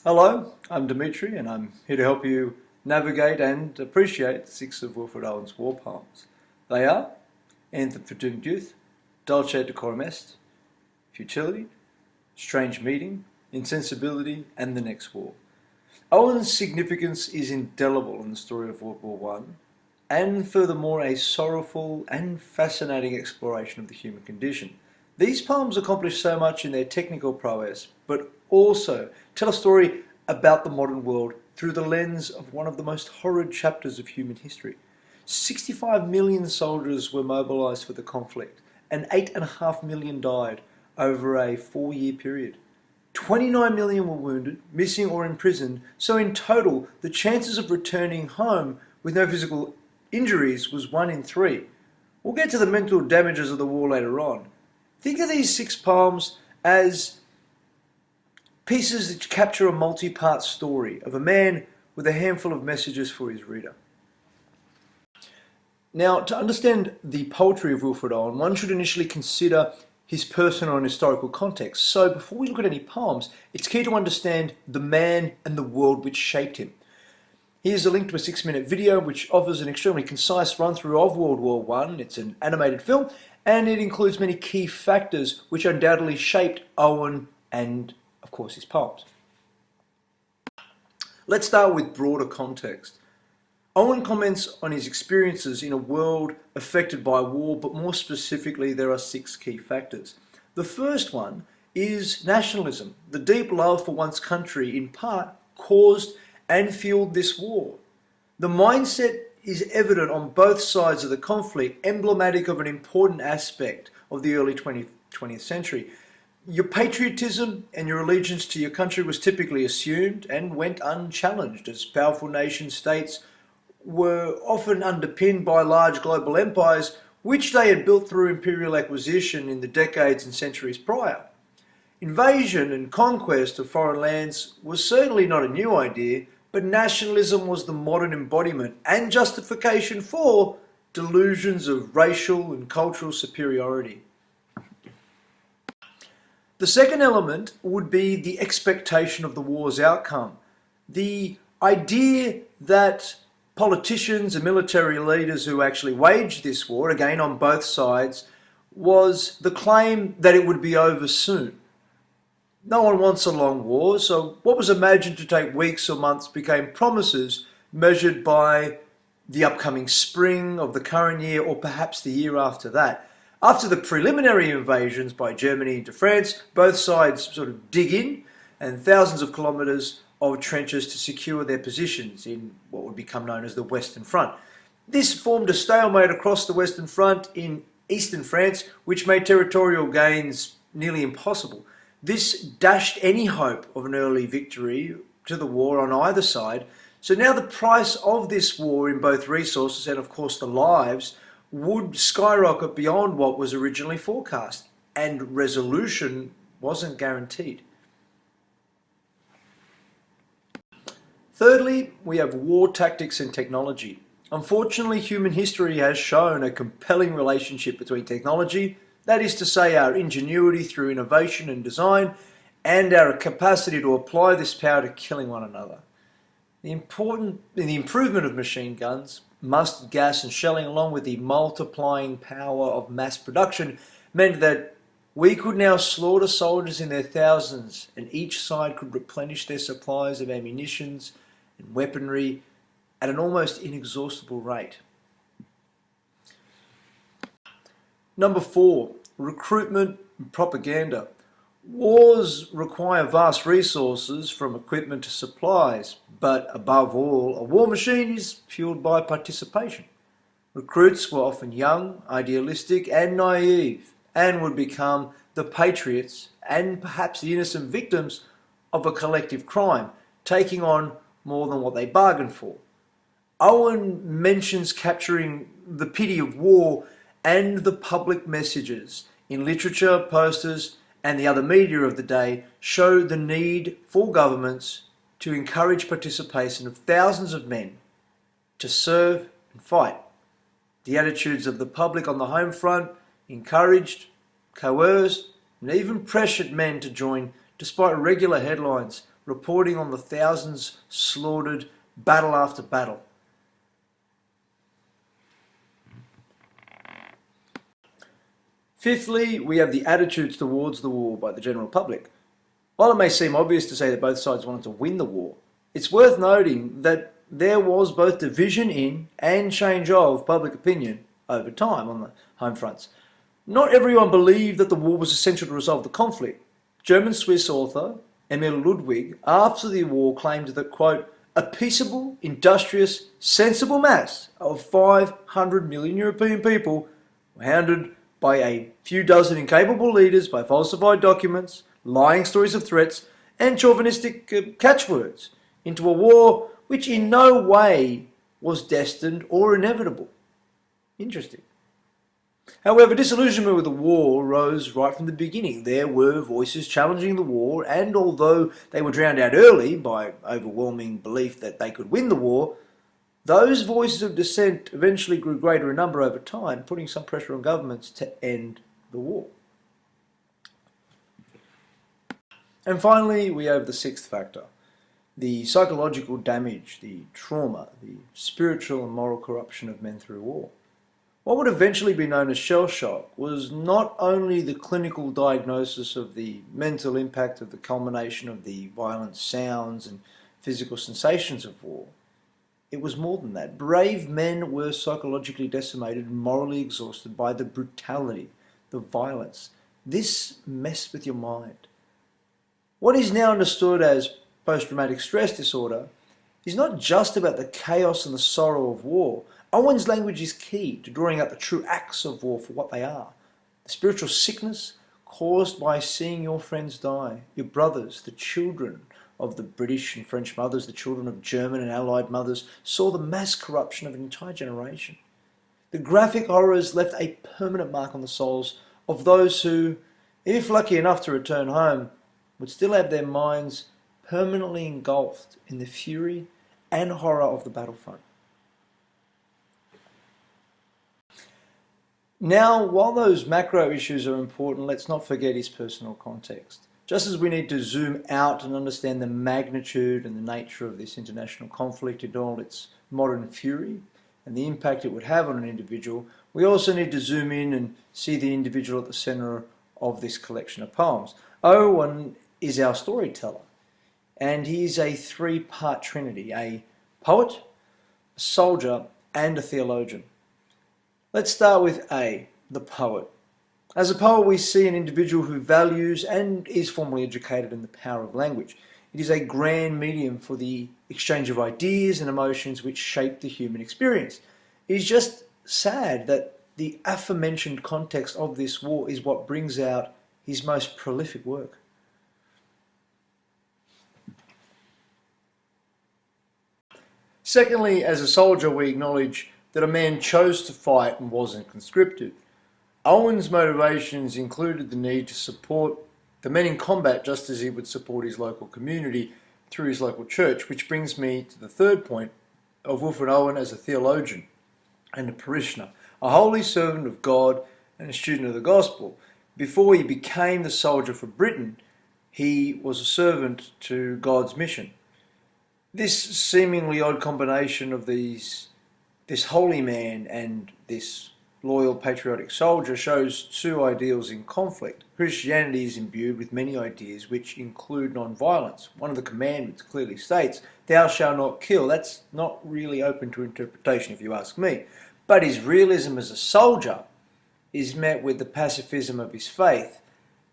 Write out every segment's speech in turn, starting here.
Hello, I'm Dimitri and I'm here to help you navigate and appreciate 6 of Wilfred Owen's war poems. They are Anthem for Doomed Youth, Dulce Decorum Est, Futility, Strange Meeting, Insensibility and The Next War. Owen's significance is indelible in the story of World War I and furthermore a sorrowful and fascinating exploration of the human condition. These poems accomplish so much in their technical prowess, but also tell a story about the modern world through the lens of one of the most horrid chapters of human history. 65 million soldiers were mobilised for the conflict, and 8.5 million died over a 4-year period. 29 million were wounded, missing or imprisoned, so in total the chances of returning home with no physical injuries was 1 in 3. We'll get to the mental damages of the war later on. Think of these 6 poems as pieces that capture a multi-part story of a man with a handful of messages for his reader. Now, to understand the poetry of Wilfred Owen, one should initially consider his personal and historical context. So before we look at any poems, it's key to understand the man and the world which shaped him. Here's a link to a 6-minute video which offers an extremely concise run-through of World War I. It's an animated film and it includes many key factors which undoubtedly shaped Owen and, of course, his poems. Let's start with broader context. Owen comments on his experiences in a world affected by war, but more specifically there are 6 key factors. The first one is nationalism. The deep love for one's country in part caused and fueled this war. The mindset is evident on both sides of the conflict, emblematic of an important aspect of the early 20th century. Your patriotism and your allegiance to your country was typically assumed and went unchallenged, as powerful nation states were often underpinned by large global empires which they had built through imperial acquisition in the decades and centuries prior. Invasion and conquest of foreign lands was certainly not a new idea, but nationalism was the modern embodiment and justification for delusions of racial and cultural superiority. The second element would be the expectation of the war's outcome. The idea that politicians and military leaders who actually waged this war, again on both sides, was the claim that it would be over soon. No one wants a long war, so what was imagined to take weeks or months became promises measured by the upcoming spring of the current year or perhaps the year after that. After the preliminary invasions by Germany into France, both sides sort of dig in and thousands of kilometres of trenches to secure their positions in what would become known as the Western Front. This formed a stalemate across the Western Front in eastern France, which made territorial gains nearly impossible. This dashed any hope of an early victory to the war on either side. So now the price of this war in both resources and of course the lives would skyrocket beyond what was originally forecast, and resolution wasn't guaranteed. Thirdly, we have war tactics and technology. Unfortunately, human history has shown a compelling relationship between technology, that is to say our ingenuity through innovation and design, and our capacity to apply this power to killing one another. The improvement of machine guns, mustard gas and shelling, along with the multiplying power of mass production, meant that we could now slaughter soldiers in their thousands, and each side could replenish their supplies of ammunitions and weaponry at an almost inexhaustible rate. Number 4, recruitment and propaganda. Wars require vast resources, from equipment to supplies, but above all, a war machine is fueled by participation. Recruits were often young, idealistic and naive, and would become the patriots and perhaps the innocent victims of a collective crime, taking on more than what they bargained for. Owen mentions capturing the pity of war and the public messages in literature, posters, and the other media of the day show the need for governments to encourage participation of thousands of men to serve and fight. The attitudes of the public on the home front encouraged, coerced, and even pressured men to join, despite regular headlines reporting on the thousands slaughtered battle after battle. Fifthly, we have the attitudes towards the war by the general public. While it may seem obvious to say that both sides wanted to win the war, it's worth noting that there was both division in and change of public opinion over time on the home fronts. Not everyone believed that the war was essential to resolve the conflict. German-Swiss author Emil Ludwig, after the war, claimed that, quote, a peaceable, industrious, sensible mass of 500 million European people were hounded by a few dozen incapable leaders, by falsified documents, lying stories of threats, and chauvinistic catchwords into a war which in no way was destined or inevitable. Interesting. However, disillusionment with the war rose right from the beginning. There were voices challenging the war, and although they were drowned out early by overwhelming belief that they could win the war, those voices of dissent eventually grew greater in number over time, putting some pressure on governments to end the war. And finally, we have the sixth factor, the psychological damage, the trauma, the spiritual and moral corruption of men through war. What would eventually be known as shell shock was not only the clinical diagnosis of the mental impact of the culmination of the violent sounds and physical sensations of war. It was more than that. Brave men were psychologically decimated and morally exhausted by the brutality, the violence. This messed with your mind. What is now understood as post-traumatic stress disorder is not just about the chaos and the sorrow of war. Owen's language is key to drawing out the true acts of war for what they are. The spiritual sickness caused by seeing your friends die, your brothers, the children of the British and French mothers, the children of German and Allied mothers, saw the mass corruption of an entire generation. The graphic horrors left a permanent mark on the souls of those who, if lucky enough to return home, would still have their minds permanently engulfed in the fury and horror of the battlefront. Now, while those macro issues are important, let's not forget his personal context. Just as we need to zoom out and understand the magnitude and the nature of this international conflict in all its modern fury and the impact it would have on an individual, we also need to zoom in and see the individual at the centre of this collection of poems. Owen is our storyteller, and he is a three-part trinity, a poet, a soldier, and a theologian. Let's start with A, the poet. As a poet, we see an individual who values and is formally educated in the power of language. It is a grand medium for the exchange of ideas and emotions which shape the human experience. It is just sad that the aforementioned context of this war is what brings out his most prolific work. Secondly, as a soldier, we acknowledge that a man chose to fight and wasn't conscripted. Owen's motivations included the need to support the men in combat just as he would support his local community through his local church, which brings me to the third point of Wilfred Owen as a theologian and a parishioner, a holy servant of God and a student of the gospel. Before he became the soldier for Britain, he was a servant to God's mission. This seemingly odd combination of this holy man and this loyal patriotic soldier shows two ideals in conflict. Christianity is imbued with many ideas which include non-violence. One of the commandments clearly states, "Thou shalt not kill." That's not really open to interpretation if you ask me. But his realism as a soldier is met with the pacifism of his faith,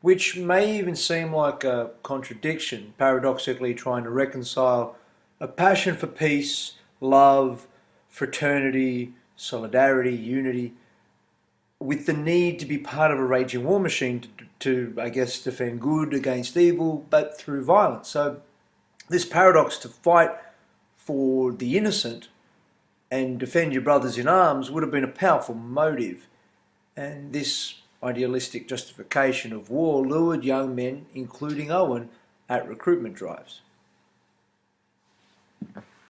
which may even seem like a contradiction, paradoxically trying to reconcile a passion for peace, love, fraternity, solidarity, unity, with the need to be part of a raging war machine to I guess, defend good against evil, but through violence. So this paradox to fight for the innocent and defend your brothers in arms would have been a powerful motive. And this idealistic justification of war lured young men, including Owen, at recruitment drives.